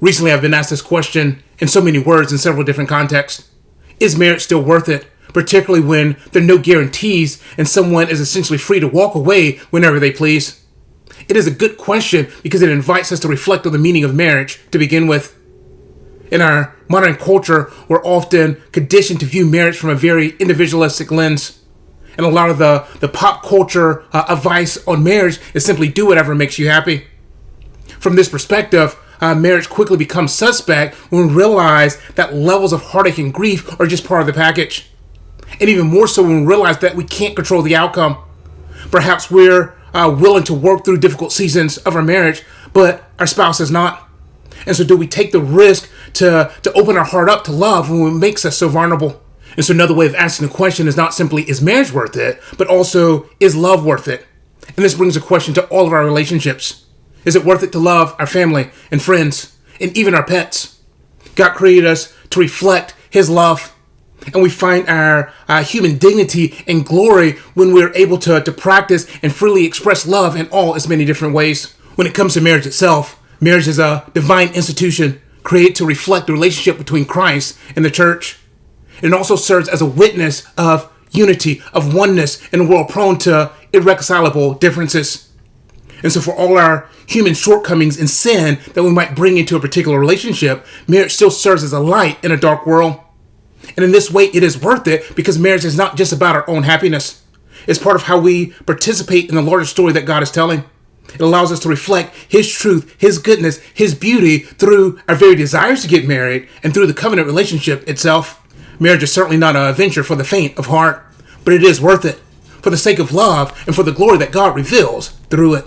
Recently, I've been asked this question in so many words in several different contexts. Is marriage still worth it? Particularly when there are no guarantees and someone is essentially free to walk away whenever they please. It is a good question because it invites us to reflect on the meaning of marriage to begin with. In our modern culture, we're often conditioned to view marriage from a very individualistic lens. And a lot of the pop culture advice on marriage is simply do whatever makes you happy. From this perspective, marriage quickly becomes suspect when we realize that levels of heartache and grief are just part of the package. And even more so when we realize that we can't control the outcome. Perhaps we're willing to work through difficult seasons of our marriage, but our spouse is not. And so do we take the risk to open our heart up to love when it makes us so vulnerable? And so another way of asking the question is not simply, is marriage worth it? But also, is love worth it? And this brings a question to all of our relationships. Is it worth it to love our family and friends and even our pets? God created us to reflect His love. And we find our human dignity and glory when we're able to practice and freely express love in all its many different ways. When it comes to marriage itself, marriage is a divine institution created to reflect the relationship between Christ and the church. It also serves as a witness of unity, of oneness in a world prone to irreconcilable differences. And so for all our human shortcomings and sin that we might bring into a particular relationship, marriage still serves as a light in a dark world. And in this way, it is worth it because marriage is not just about our own happiness. It's part of how we participate in the larger story that God is telling. It allows us to reflect His truth, His goodness, His beauty through our very desires to get married and through the covenant relationship itself. Marriage is certainly not a venture for the faint of heart, but it is worth it for the sake of love and for the glory that God reveals through it.